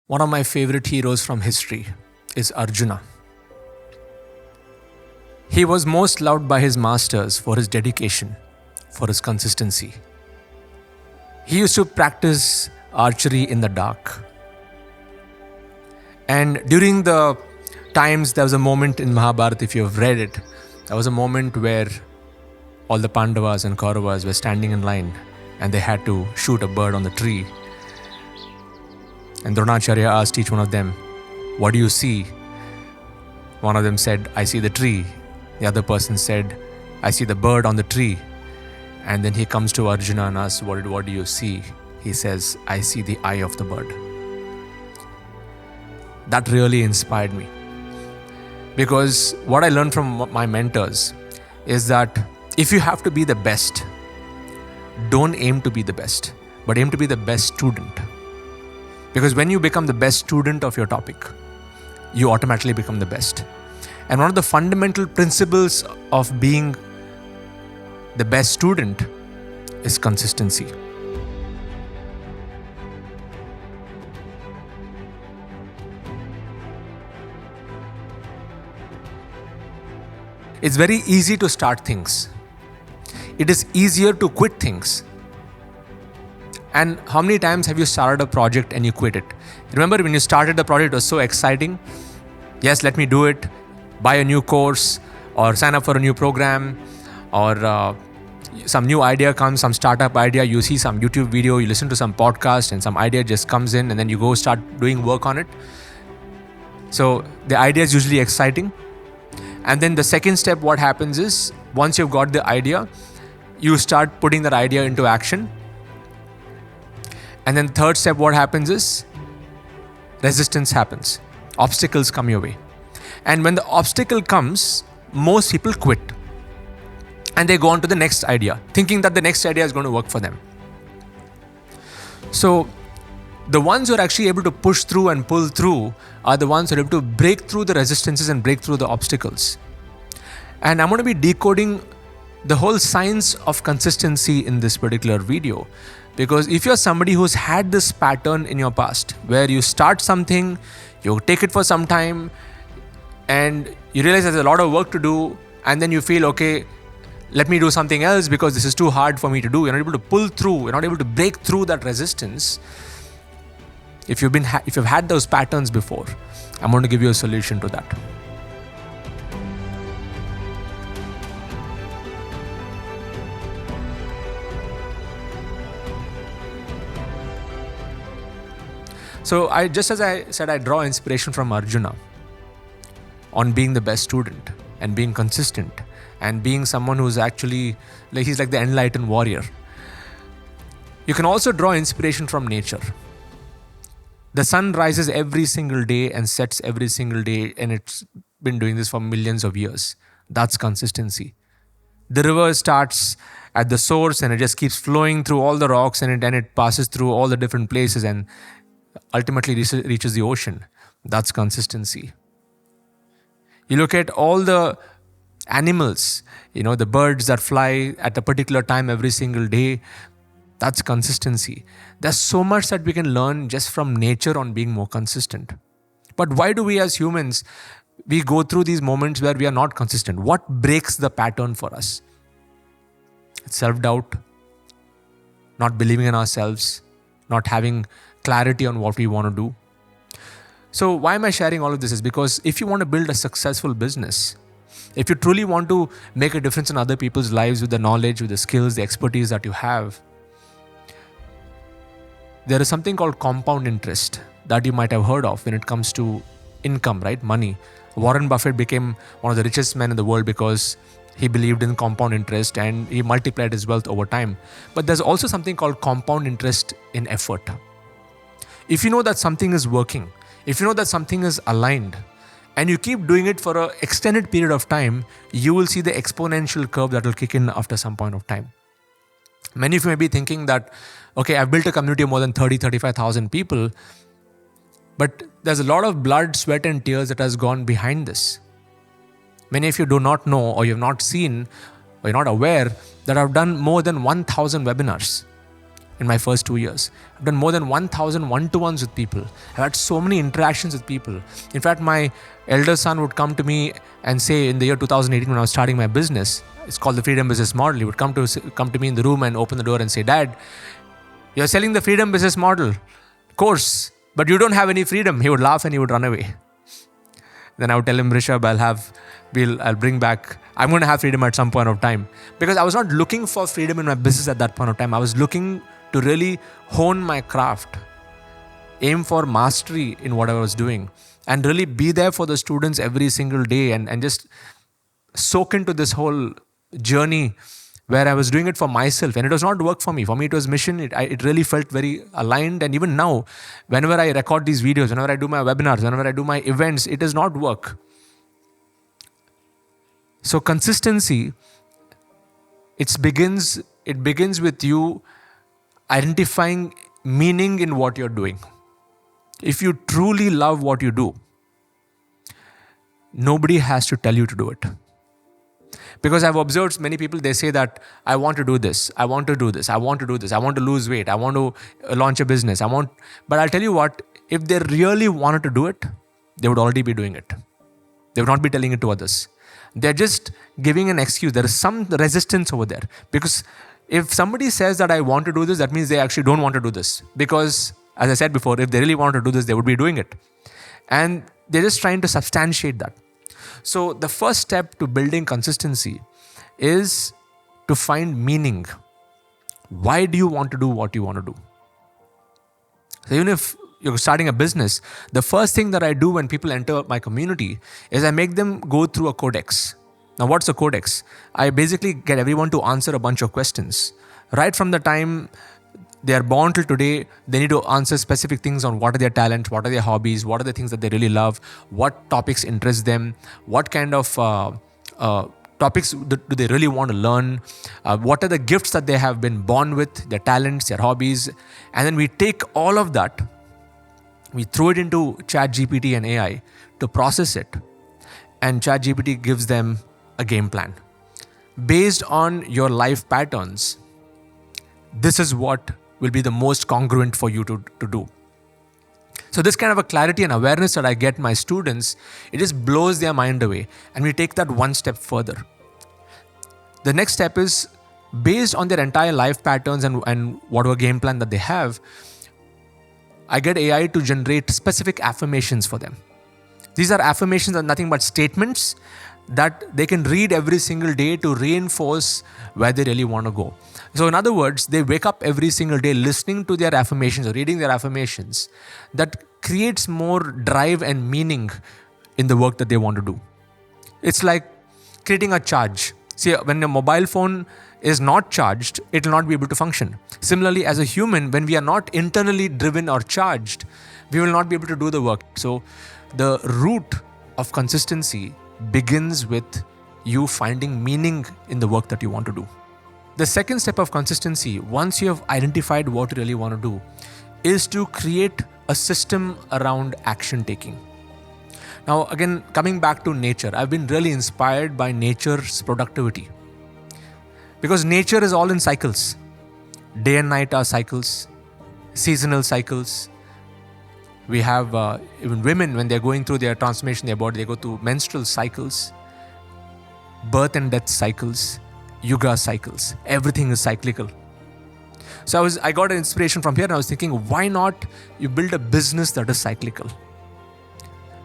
One of my favorite heroes from history is Arjuna. He was most loved by his masters for his dedication, for his consistency. He used to practice archery in the dark. And during the times, there was a moment in Mahabharata, if you have read it, there was a moment where all the Pandavas and Kauravas were standing in line and they had to shoot a bird on the tree. And Dronacharya asked each one of them, "What do you see?" One of them said, "I see the tree." The other person said, "I see the bird on the tree." And then he comes to Arjuna and asks, what do you see? He says, "I see the eye of the bird." That really inspired me. Because what I learned from my mentors is that if you have to be the best, don't aim to be the best, but aim to be the best student. Because when you become the best student of your topic, you automatically become the best. And one of the fundamental principles of being the best student is consistency. It's very easy to start things. It is easier to quit things. And how many times have you started a project and you quit it? Remember when you started the project, it was so exciting. Yes, let me do it. Buy a new course or sign up for a new program, or some new idea comes, some startup idea, you see some YouTube video, you listen to some podcast and some idea just comes in and then you go start doing work on it. So the idea is usually exciting. And then the second step, what happens is, once you've got the idea, you start putting that idea into action. And then third step, what happens is, resistance happens. Obstacles come your way. And when the obstacle comes, most people quit. And they go on to the next idea, thinking that the next idea is going to work for them. So the ones who are actually able to push through and pull through are the ones who are able to break through the resistances and break through the obstacles. And I'm going to be decoding the whole science of consistency in this particular video. Because if you're somebody who's had this pattern in your past, where you start something, you take it for some time, and you realize there's a lot of work to do, and then you feel, okay, let me do something else because this is too hard for me to do. You're not able to pull through, you're not able to break through that resistance. If you've had those patterns before, I'm going to give you a solution to that. So just as I said, I draw inspiration from Arjuna on being the best student and being consistent and being someone who's actually, he's like the enlightened warrior. You can also draw inspiration from nature. The sun rises every single day and sets every single day, and it's been doing this for millions of years. That's consistency. The river starts at the source and it just keeps flowing through all the rocks, and it passes through all the different places and ultimately reaches the ocean. That's consistency. You look at all the animals, the birds that fly at a particular time every single day. That's consistency. There's so much that we can learn just from nature on being more consistent. But why do we as humans, we go through these moments where we are not consistent? What breaks the pattern for us? It's self-doubt, not believing in ourselves, not having clarity on what we want to do. So why am I sharing all of this? Is because if you want to build a successful business, if you truly want to make a difference in other people's lives with the knowledge, with the skills, the expertise that you have, there is something called compound interest that you might have heard of when it comes to income, right? Money. Warren Buffett became one of the richest men in the world because he believed in compound interest and he multiplied his wealth over time. But there's also something called compound interest in effort. If you know that something is working, if you know that something is aligned, and you keep doing it for an extended period of time, you will see the exponential curve that will kick in after some point of time. Many of you may be thinking that, okay, I've built a community of more than 35,000 people, but there's a lot of blood, sweat and tears that has gone behind this. Many of you do not know, or you have not seen, or you're not aware that I've done more than 1,000 webinars. in my first 2 years. I've done more than 1,000 one-to-ones with people. I've had so many interactions with people. In fact, my elder son would come to me and say, in the year 2018, when I was starting my business, it's called the Freedom Business Model. He would come to me in the room and open the door and say, "Dad, you're selling the Freedom Business Model course, but you don't have any freedom." He would laugh and he would run away. Then I would tell him, "Rishabh, I'll bring back, I'm going to have freedom at some point of time." Because I was not looking for freedom in my business at that point of time. I was looking to really hone my craft, aim for mastery in what I was doing, and really be there for the students every single day and just soak into this whole journey where I was doing it for myself. And it was not work for me. For me, it was mission. It really felt very aligned. And even now, whenever I record these videos, whenever I do my webinars, whenever I do my events, it is not work. So consistency, it begins with you identifying meaning in what you're doing. If you truly love what you do, nobody has to tell you to do it. Because I've observed many people, they say that I want to do this, I want to do this, I want to do this, I want to lose weight, I want to launch a business, but I'll tell you what, if they really wanted to do it, they would already be doing it. They would not be telling it to others. They're just giving an excuse. There is some resistance over there. Because if somebody says that I want to do this, that means they actually don't want to do this. Because, as I said before, if they really want to do this, they would be doing it. And they're just trying to substantiate that. So the first step to building consistency is to find meaning. Why do you want to do what you want to do? So even if you're starting a business, the first thing that I do when people enter my community is I make them go through a codex. Now, what's a codex? I basically get everyone to answer a bunch of questions. Right from the time they are born till today, they need to answer specific things on what are their talents, what are their hobbies, what are the things that they really love, what topics interest them, what kind of topics do they really want to learn, what are the gifts that they have been born with, their talents, their hobbies. And then we take all of that, we throw it into ChatGPT and AI to process it. And ChatGPT gives them a game plan. Based on your life patterns, this is what will be the most congruent for you to do. So this kind of a clarity and awareness that I get my students, it just blows their mind away. And we take that one step further. The next step is, based on their entire life patterns and whatever game plan that they have, I get AI to generate specific affirmations for them. These are affirmations are nothing but statements that they can read every single day to reinforce where they really want to go. So in other words, they wake up every single day listening to their affirmations or reading their affirmations. That creates more drive and meaning in the work that they want to do. It's like creating a charge. See, when a mobile phone is not charged, it will not be able to function. Similarly, as a human, when we are not internally driven or charged, we will not be able to do the work. So the root of consistency begins with you finding meaning in the work that you want to do. The second step of consistency, once you have identified what you really want to do, is to create a system around action taking. Now, again, coming back to nature, I've been really inspired by nature's productivity. Because nature is all in cycles. Day and night are cycles, seasonal cycles. We have even women, when they're going through their transformation, their body, they go through menstrual cycles, birth and death cycles, yuga cycles. Everything is cyclical. So I got an inspiration from here, and I was thinking, why not you build a business that is cyclical?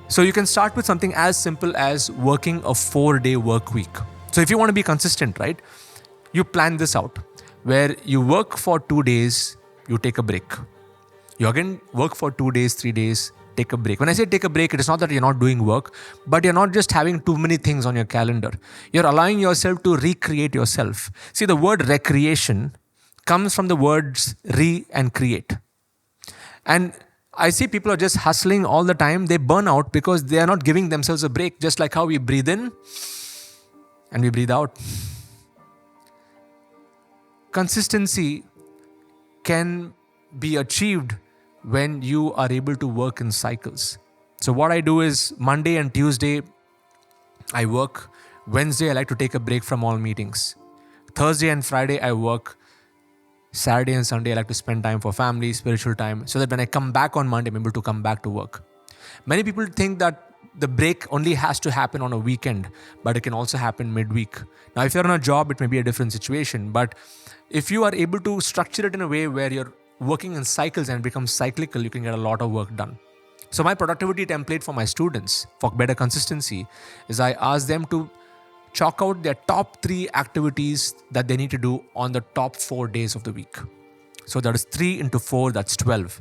So you can start with something as simple as working a 4-day work week. So if you want to be consistent, right, you plan this out, where you work for 2 days, you take a break. You again work for 2 days, 3 days, take a break. When I say take a break, it is not that you're not doing work, but you're not just having too many things on your calendar. You're allowing yourself to recreate yourself. See, the word recreation comes from the words re and create. And I see people are just hustling all the time. They burn out because they are not giving themselves a break, just like how we breathe in and we breathe out. Consistency can be achieved when you are able to work in cycles. So what I do is Monday and Tuesday, I work. Wednesday, I like to take a break from all meetings. Thursday and Friday, I work. Saturday and Sunday, I like to spend time for family, spiritual time, so that when I come back on Monday, I'm able to come back to work. Many people think that the break only has to happen on a weekend, but it can also happen midweek. Now, if you're on a job, it may be a different situation, but if you are able to structure it in a way where you're working in cycles and it becomes cyclical, you can get a lot of work done. So my productivity template for my students for better consistency is I ask them to chalk out their top 3 activities that they need to do on the top 4 days of the week. So that is 3 into 4, that's 12.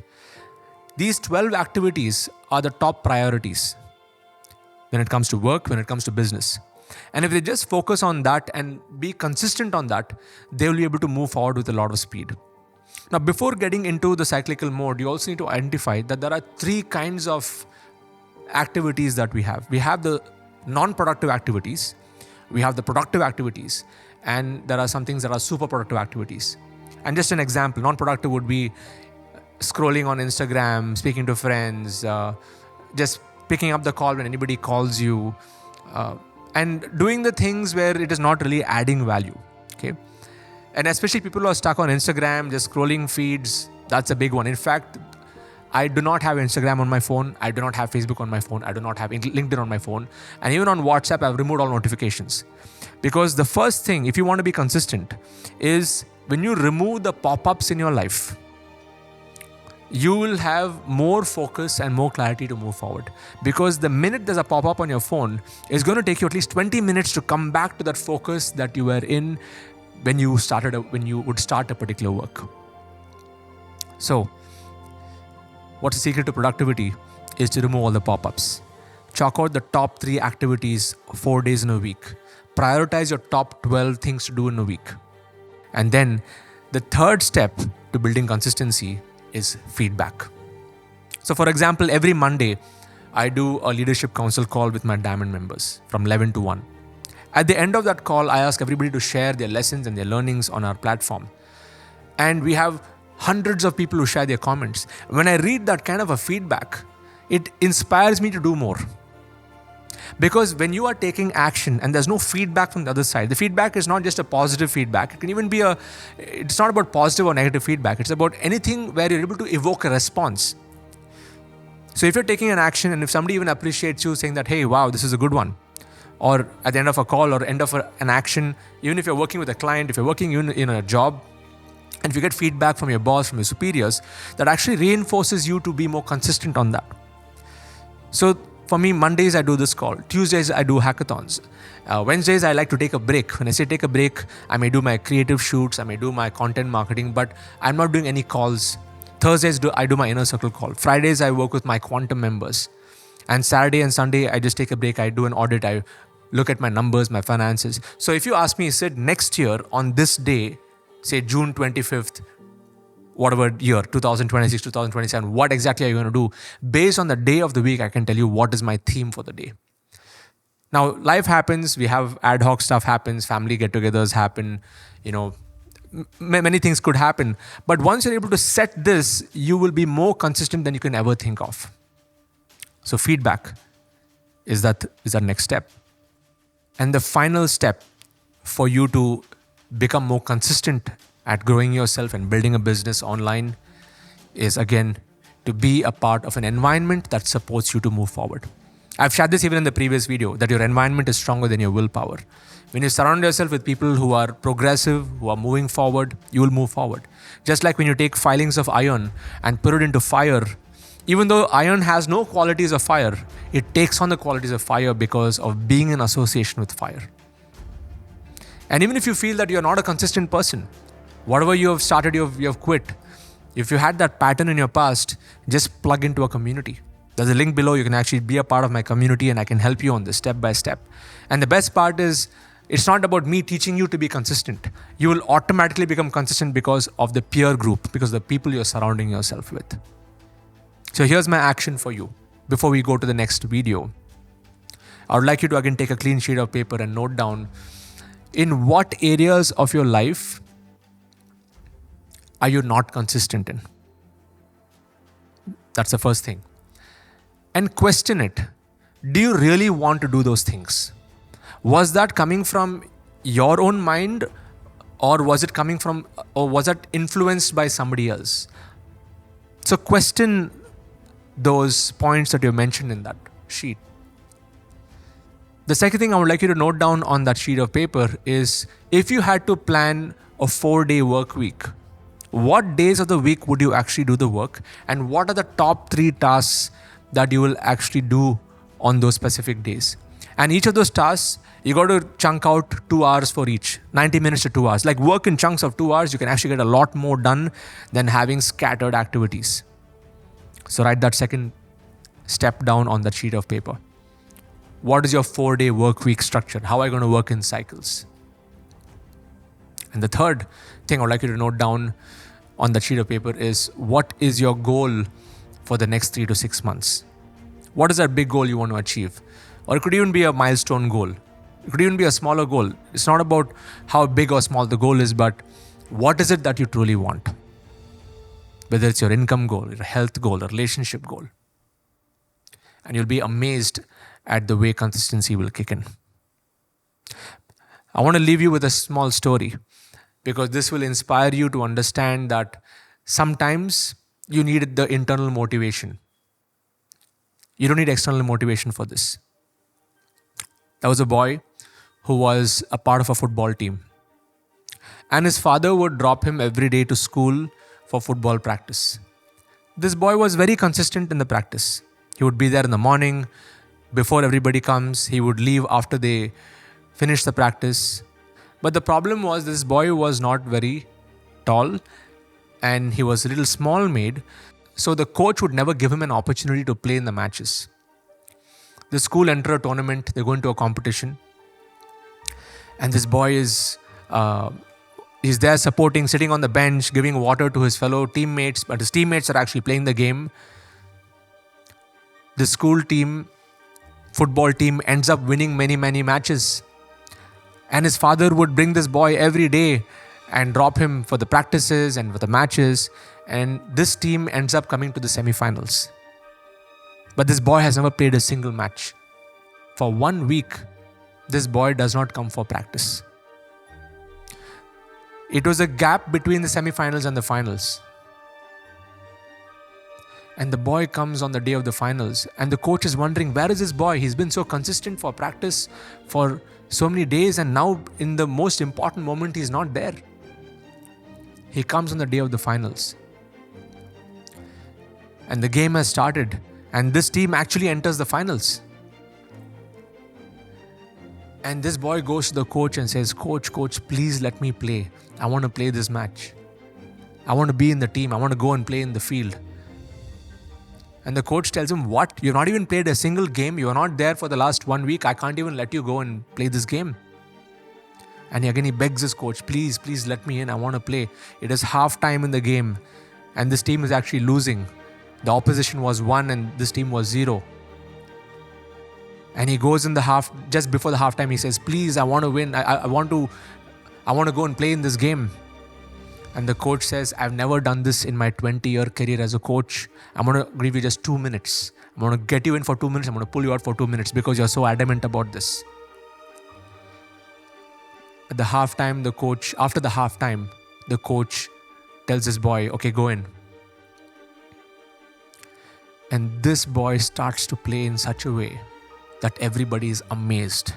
These 12 activities are the top priorities when it comes to work, when it comes to business. And if they just focus on that and be consistent on that, they will be able to move forward with a lot of speed. Now, before getting into the cyclical mode, you also need to identify that there are 3 kinds of activities that we have. We have the non-productive activities, we have the productive activities, and there are some things that are super productive activities. And just an example, non-productive would be scrolling on Instagram, speaking to friends, just picking up the call when anybody calls you, and doing the things where it is not really adding value. Okay, and especially people who are stuck on Instagram, just scrolling feeds, that's a big one. In fact, I do not have Instagram on my phone. I do not have Facebook on my phone. I do not have LinkedIn on my phone. And even on WhatsApp, I've removed all notifications. Because the first thing, if you want to be consistent, is when you remove the pop-ups in your life, you will have more focus and more clarity to move forward. Because the minute there's a pop-up on your phone, it's going to take you at least 20 minutes to come back to that focus that you were in when you would start a particular work. So, what's the secret to productivity is to remove all the pop-ups. Chalk out the top 3 activities 4 days in a week. Prioritize your top 12 things to do in a week. And then the third step to building consistency is feedback. So for example, every Monday, I do a leadership council call with my diamond members from 11 to 1. At the end of that call, I ask everybody to share their lessons and their learnings on our platform. And we have hundreds of people who share their comments. When I read that kind of a feedback, it inspires me to do more. Because when you are taking action and there's no feedback from the other side, the feedback is not just a positive feedback. It can even be it's not about positive or negative feedback. It's about anything where you're able to evoke a response. So if you're taking an action and if somebody even appreciates you saying that, hey, wow, this is a good one. Or at the end of a call or end of an action, even if you're working with a client, if you're working in a job, and if you get feedback from your boss, from your superiors, that actually reinforces you to be more consistent on that. So for me, Mondays I do this call. Tuesdays I do hackathons. Wednesdays I like to take a break. When I say take a break, I may do my creative shoots, I may do my content marketing, but I'm not doing any calls. Thursdays I do my inner circle call. Fridays I work with my quantum members. And Saturday and Sunday I just take a break. I do an audit. I look at my numbers, my finances. So if you ask me, Sid, next year on this day, say June 25th, whatever year, 2026, 2027, what exactly are you going to do? Based on the day of the week, I can tell you what is my theme for the day. Now, life happens, we have ad hoc stuff happens, family get-togethers happen, many things could happen. But once you're able to set this, you will be more consistent than you can ever think of. So feedback is that next step. And the final step for you to become more consistent at growing yourself and building a business online is, again, to be a part of an environment that supports you to move forward. I've shared this even in the previous video, that your environment is stronger than your willpower. When you surround yourself with people who are progressive, who are moving forward, you will move forward. Just like when you take filings of iron and put it into fire, even though iron has no qualities of fire, it takes on the qualities of fire because of being in association with fire. And even if you feel that you're not a consistent person, whatever you have started, you have quit. If you had that pattern in your past, just plug into a community. There's a link below. You can actually be a part of my community and I can help you on this step by step. And the best part is, it's not about me teaching you to be consistent. You will automatically become consistent because of the peer group, because of the people you're surrounding yourself with. So here's my action for you. Before we go to the next video, I would like you to again take a clean sheet of paper and note down in what areas of your life are you not consistent in. That's the first thing. And question it. Do you really want to do those things? Was that coming from your own mind, Or was it coming from, or was it influenced by somebody else? So question those points that you mentioned in that sheet. The second thing I would like you to note down on that sheet of paper is, if you had to plan a 4-day work week, what days of the week would you actually do the work, and what are the top 3 tasks that you will actually do on those specific days? And each of those tasks, you got to chunk out 2 hours for each, 90 minutes to 2 hours. Like work in chunks of 2 hours, you can actually get a lot more done than having scattered activities. So write that second step down on that sheet of paper. What is your 4-day work week structure? How are you going to work in cycles? And the third thing I would like you to note down on that sheet of paper is, what is your goal for the next 3 to 6 months? What is that big goal you want to achieve? Or it could even be a milestone goal. It could even be a smaller goal. It's not about how big or small the goal is, but what is it that you truly want? Whether it's your income goal, your health goal, a relationship goal. And you'll be amazed at the way consistency will kick in. I want to leave you with a small story, because this will inspire you to understand that sometimes you need the internal motivation. You don't need external motivation for this. There was a boy who was a part of a football team, and his father would drop him every day to school for football practice. This boy was very consistent in the practice. He would be there in the morning before everybody comes. He would leave after they finish the practice. But the problem was, this boy was not very tall and he was a little small made. So the coach would never give him an opportunity to play in the matches. The school enter a tournament, they go into a competition, and this boy is he's there supporting, sitting on the bench, giving water to his fellow teammates, but his teammates are actually playing the game. The school team, football team, ends up winning many, many matches. And his father would bring this boy every day and drop him for the practices and for the matches. And this team ends up coming to the semi-finals. But this boy has never played a single match. For 1 week, this boy does not come for practice. It was a gap between the semi-finals and the finals. And the boy comes on the day of the finals, and the coach is wondering, where is this boy? He's been so consistent for practice for so many days, and now in the most important moment, he's not there. He comes on the day of the finals. And the game has started, and this team actually enters the finals. And this boy goes to the coach and says, Coach, please let me play. I want to play this match. I want to be in the team. I want to go and play in the field. And the coach tells him, what? You've not even played a single game. You're not there for the last 1 week. I can't even let you go and play this game. And again, he begs his coach, please let me in. I want to play. It is half time in the game, and this team is actually losing. The opposition was 1 and this team was 0. And he goes in the half, just before the halftime, he says, please, I want to win. I want to go and play in this game. And the coach says, I've never done this in my 20-year career as a coach. I'm going to give you just 2 minutes. I'm going to get you in for 2 minutes. I'm going to pull you out for 2 minutes because you're so adamant about this. At the halftime, after the halftime, the coach tells this boy, okay, go in. And this boy starts to play in such a way that everybody is amazed.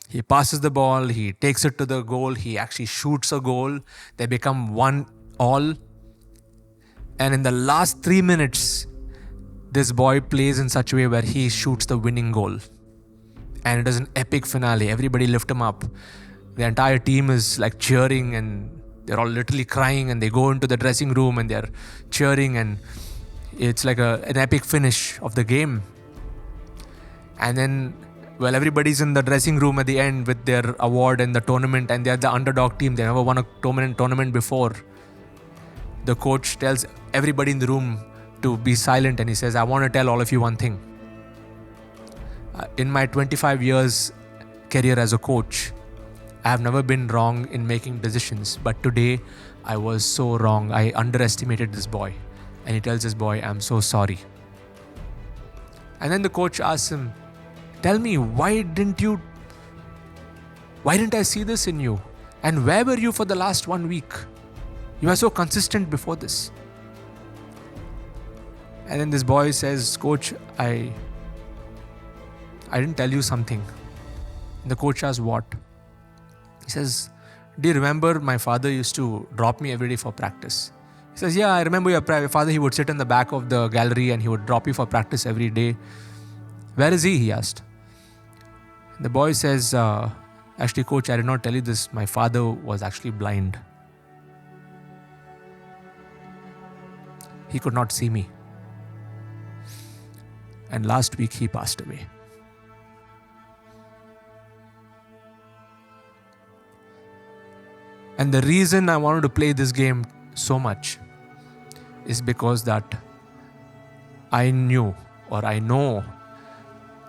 He passes the ball, he takes it to the goal, he actually shoots a goal. They become 1-1. And in the last 3 minutes, this boy plays in such a way where he shoots the winning goal. And it is an epic finale. Everybody lift him up. The entire team is like cheering, and they're all literally crying, and they go into the dressing room and they're cheering, and it's like an epic finish of the game. And then, well, everybody's in the dressing room at the end with their award and the tournament, and they're the underdog team. They never won a tournament before. The coach tells everybody in the room to be silent, and he says, I want to tell all of you one thing. In my 25 years career as a coach, I have never been wrong in making decisions, but today I was so wrong. I underestimated this boy. And he tells this boy, I'm so sorry. And then the coach asks him, tell me, why didn't you Why didn't I see this in you? And where were you for the last 1 week? You were so consistent before this. And then this boy says, Coach, I didn't tell you something. And the coach asks, what? He says, do you remember my father used to drop me every day for practice? He says, yeah, I remember your father. He would sit in the back of the gallery and he would drop you for practice every day. Where is he? He asked. The boy says, actually, coach, I did not tell you this. My father was actually blind. He could not see me. And last week he passed away. And the reason I wanted to play this game so much is because that I knew, or I know,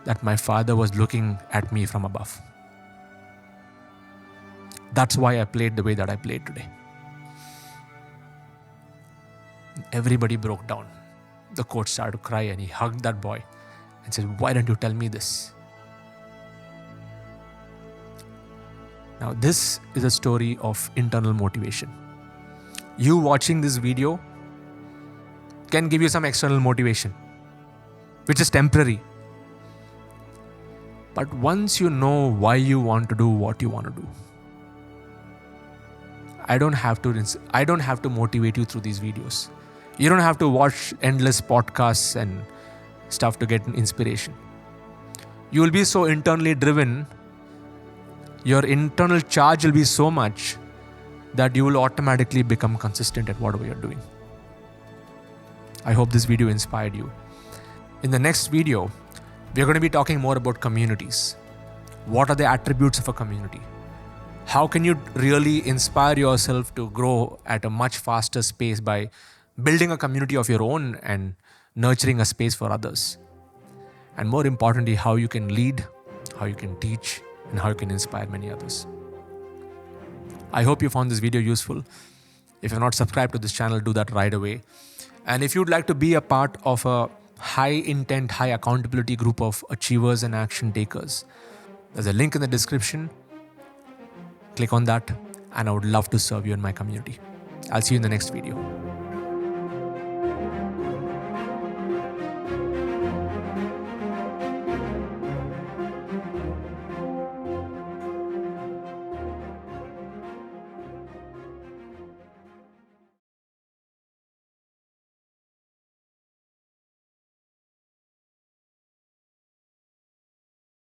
that my father was looking at me from above. That's why I played the way that I played today. Everybody broke down. The coach started to cry and he hugged that boy and said, why don't you tell me this? Now, this is a story of internal motivation. You watching this video can give you some external motivation, which is temporary. But once you know why you want to do what you want to do, I don't have to motivate you through these videos. You don't have to watch endless podcasts and stuff to get inspiration. You will be so internally driven. Your internal charge will be so much that you will automatically become consistent at whatever you're doing. I hope this video inspired you. In the next video, we're going to be talking more about communities. What are the attributes of a community? How can you really inspire yourself to grow at a much faster pace by building a community of your own and nurturing a space for others? And more importantly, how you can lead, how you can teach, and how you can inspire many others. I hope you found this video useful. If you're not subscribed to this channel, do that right away. And if you'd like to be a part of a high intent, high accountability group of achievers and action takers, there's a link in the description. Click on that, and I would love to serve you in my community. I'll see you in the next video.